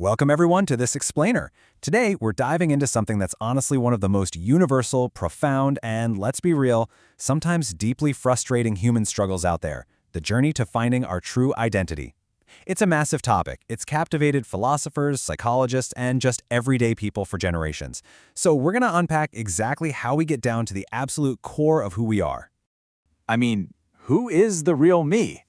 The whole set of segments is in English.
Welcome everyone to this explainer. Today, we're diving into something that's honestly one of the most universal, profound, and let's be real, sometimes deeply frustrating human struggles out there, the journey to finding our true identity. It's a massive topic. It's captivated philosophers, psychologists, and just everyday people for generations. So we're going to unpack exactly how we get down to the absolute core of who we are. I mean, who is the real me?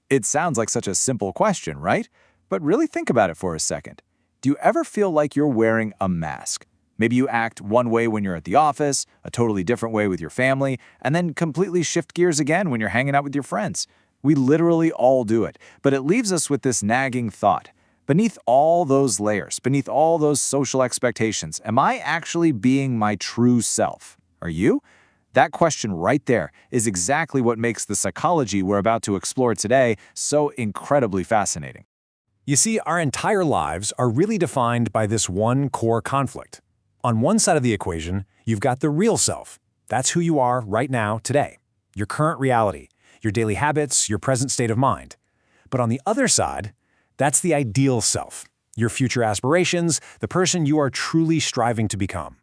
It sounds like such a simple question, right? But really think about it for a second. Do you ever feel like you're wearing a mask? Maybe you act one way when you're at the office, a totally different way with your family, and then completely shift gears again when you're hanging out with your friends. We literally all do it, but it leaves us with this nagging thought. Beneath all those layers, beneath all those social expectations, am I actually being my true self? Are you? That question right there is exactly what makes the psychology we're about to explore today so incredibly fascinating. You see, our entire lives are really defined by this one core conflict. On one side of the equation, you've got the real self. That's who you are right now, today. Your current reality, your daily habits, your present state of mind. But on the other side, that's the ideal self, your future aspirations, the person you are truly striving to become.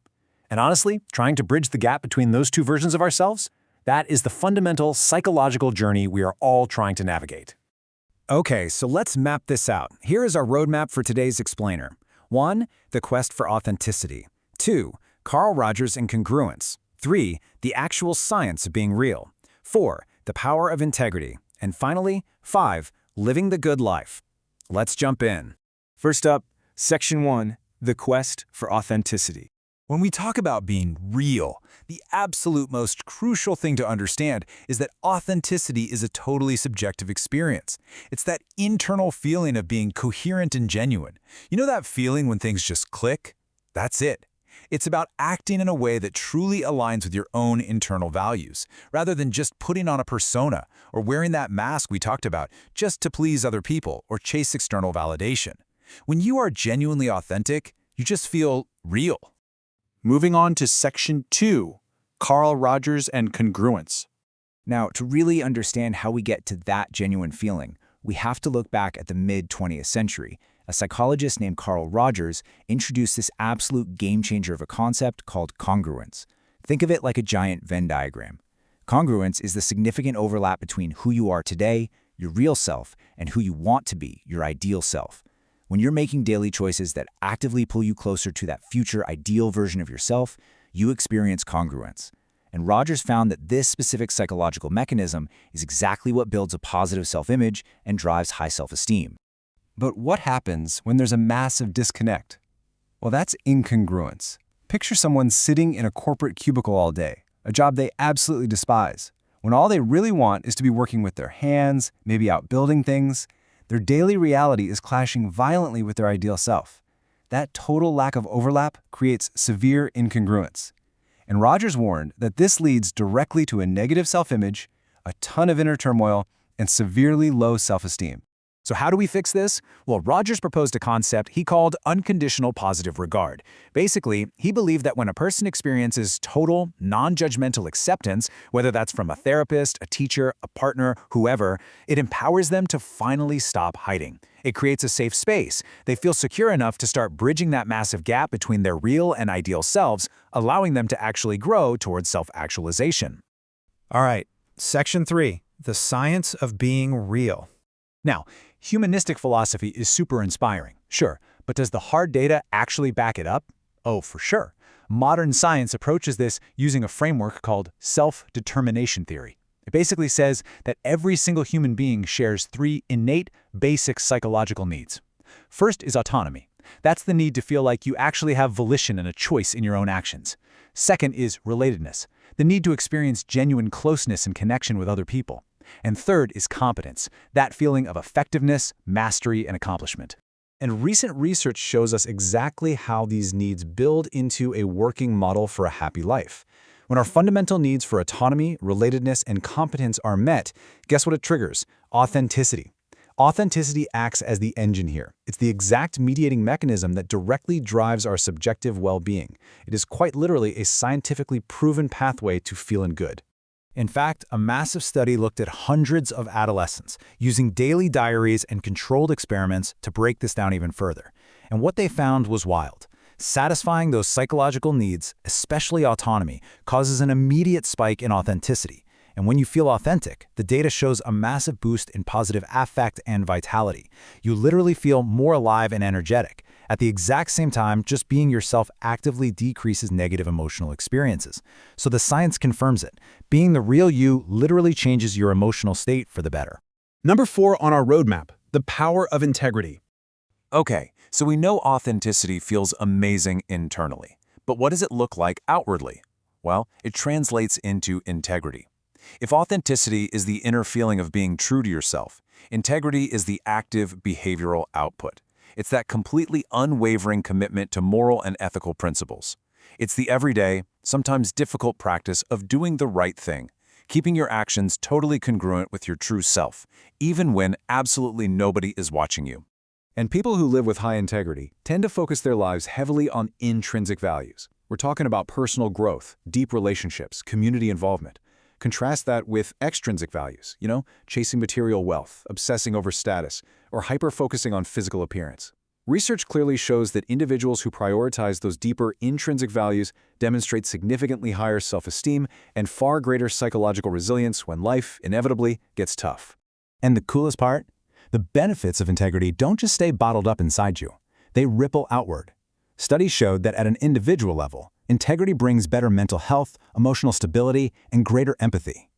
And honestly, trying to bridge the gap between those two versions of ourselves, that is the fundamental psychological journey we are all trying to navigate. Okay, so let's map this out. Here is our roadmap for today's explainer. 1. The quest for authenticity. 2. Carl Rogers and congruence. 3. The actual science of being real. 4. The power of integrity. And finally, 5. Living the good life. Let's jump in. First up, Section 1, the quest for authenticity. When we talk about being real, the absolute most crucial thing to understand is that authenticity is a totally subjective experience. It's that internal feeling of being coherent and genuine. You know that feeling when things just click? That's it. It's about acting in a way that truly aligns with your own internal values, rather than just putting on a persona or wearing that mask we talked about just to please other people or chase external validation. When you are genuinely authentic, you just feel real. Moving on to Section 2, Carl Rogers and congruence. Now, to really understand how we get to that genuine feeling, we have to look back at the mid-20th century. A psychologist named Carl Rogers introduced this absolute game-changer of a concept called congruence. Think of it like a giant Venn diagram. Congruence is the significant overlap between who you are today, your real self, and who you want to be, your ideal self. When you're making daily choices that actively pull you closer to that future ideal version of yourself, you experience congruence. And Rogers found that this specific psychological mechanism is exactly what builds a positive self-image and drives high self-esteem. But what happens when there's a massive disconnect? Well, that's incongruence. Picture someone sitting in a corporate cubicle all day, a job they absolutely despise, when all they really want is to be working with their hands, maybe out building things. Their daily reality is clashing violently with their ideal self. That total lack of overlap creates severe incongruence. And Rogers warned that this leads directly to a negative self-image, a ton of inner turmoil, and severely low self-esteem. So how do we fix this? Well, Rogers proposed a concept he called unconditional positive regard. Basically, he believed that when a person experiences total, non-judgmental acceptance, whether that's from a therapist, a teacher, a partner, whoever, it empowers them to finally stop hiding. It creates a safe space. They feel secure enough to start bridging that massive gap between their real and ideal selves, allowing them to actually grow towards self-actualization. All right, Section 3, the science of being real. Now, humanistic philosophy is super inspiring, sure, but does the hard data actually back it up? Oh, for sure. Modern science approaches this using a framework called self-determination theory. It basically says that every single human being shares 3 innate, basic psychological needs. First is autonomy. That's the need to feel like you actually have volition and a choice in your own actions. Second is relatedness, the need to experience genuine closeness and connection with other people. And third is competence, that feeling of effectiveness, mastery, and accomplishment. And recent research shows us exactly how these needs build into a working model for a happy life. When our fundamental needs for autonomy, relatedness, and competence are met, guess what it triggers? Authenticity. Authenticity acts as the engine here. It's the exact mediating mechanism that directly drives our subjective well-being. It is quite literally a scientifically proven pathway to feeling good. In fact, a massive study looked at hundreds of adolescents using daily diaries and controlled experiments to break this down even further. And what they found was wild. Satisfying those psychological needs, especially autonomy, causes an immediate spike in authenticity. And when you feel authentic, the data shows a massive boost in positive affect and vitality. You literally feel more alive and energetic. At the exact same time, just being yourself actively decreases negative emotional experiences. So the science confirms it. Being the real you literally changes your emotional state for the better. Number 4 on our roadmap, the power of integrity. Okay, so we know authenticity feels amazing internally. But what does it look like outwardly? Well, it translates into integrity. If authenticity is the inner feeling of being true to yourself, integrity is the active behavioral output. It's that completely unwavering commitment to moral and ethical principles. It's the everyday, sometimes difficult practice of doing the right thing, keeping your actions totally congruent with your true self, even when absolutely nobody is watching you. And people who live with high integrity tend to focus their lives heavily on intrinsic values. We're talking about personal growth, deep relationships, community involvement. Contrast that with extrinsic values, chasing material wealth, obsessing over status, or hyper-focusing on physical appearance. Research clearly shows that individuals who prioritize those deeper intrinsic values demonstrate significantly higher self-esteem and far greater psychological resilience when life, inevitably, gets tough. And the coolest part? The benefits of integrity don't just stay bottled up inside you. They ripple outward. Studies showed that at an individual level, integrity brings better mental health, emotional stability, and greater empathy.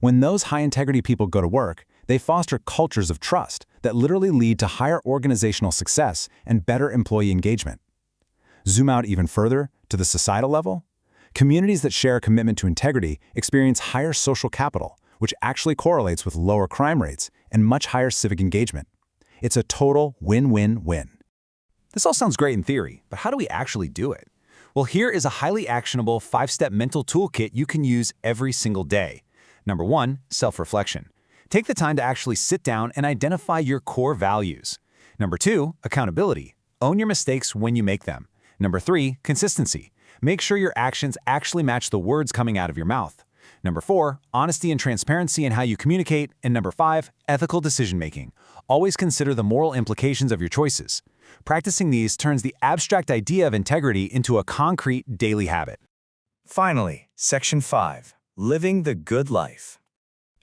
When those high-integrity people go to work, they foster cultures of trust that literally lead to higher organizational success and better employee engagement. Zoom out even further, to the societal level. Communities that share a commitment to integrity experience higher social capital, which actually correlates with lower crime rates and much higher civic engagement. It's a total win-win-win. This all sounds great in theory, but how do we actually do it? Well, here is a highly actionable 5-step mental toolkit you can use every single day. Number 1, self-reflection. Take the time to actually sit down and identify your core values. Number 2, accountability. Own your mistakes when you make them. Number 3, consistency. Make sure your actions actually match the words coming out of your mouth. Number 4, honesty and transparency in how you communicate. And number 5, ethical decision-making. Always consider the moral implications of your choices. Practicing these turns the abstract idea of integrity into a concrete daily habit. Finally, Section 5, Living the Good Life.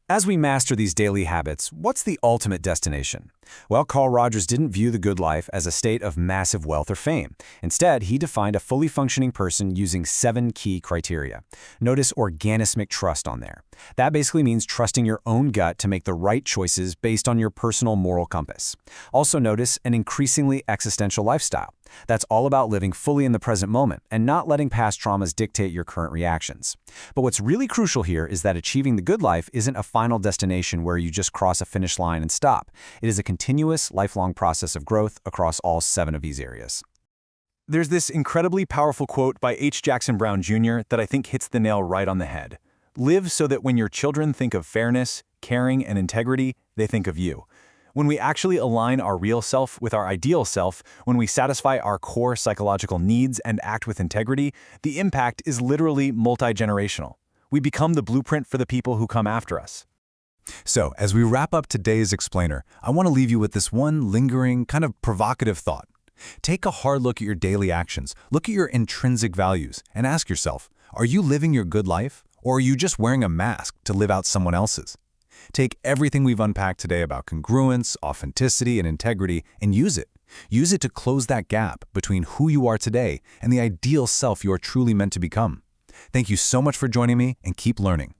As we master these daily habits, what's the ultimate destination? Well, Carl Rogers didn't view the good life as a state of massive wealth or fame. Instead, he defined a fully functioning person using 7 key criteria. Notice organismic trust on there. That basically means trusting your own gut to make the right choices based on your personal moral compass. Also notice an increasingly existential lifestyle. That's all about living fully in the present moment and not letting past traumas dictate your current reactions. But what's really crucial here is that achieving the good life isn't a final destination where you just cross a finish line and stop. It is a continuous, lifelong process of growth across all 7 of these areas. There's this incredibly powerful quote by H. Jackson Brown Jr. that I think hits the nail right on the head. Live so that when your children think of fairness, caring, and integrity, they think of you. When we actually align our real self with our ideal self, when we satisfy our core psychological needs and act with integrity, the impact is literally multi-generational. We become the blueprint for the people who come after us. So, as we wrap up today's Explainer, I want to leave you with this one lingering, kind of provocative thought. Take a hard look at your daily actions, look at your intrinsic values, and ask yourself, are you living your good life, or are you just wearing a mask to live out someone else's? Take everything we've unpacked today about congruence, authenticity, and integrity and use it. Use it to close that gap between who you are today and the ideal self you are truly meant to become. Thank you so much for joining me, and keep learning.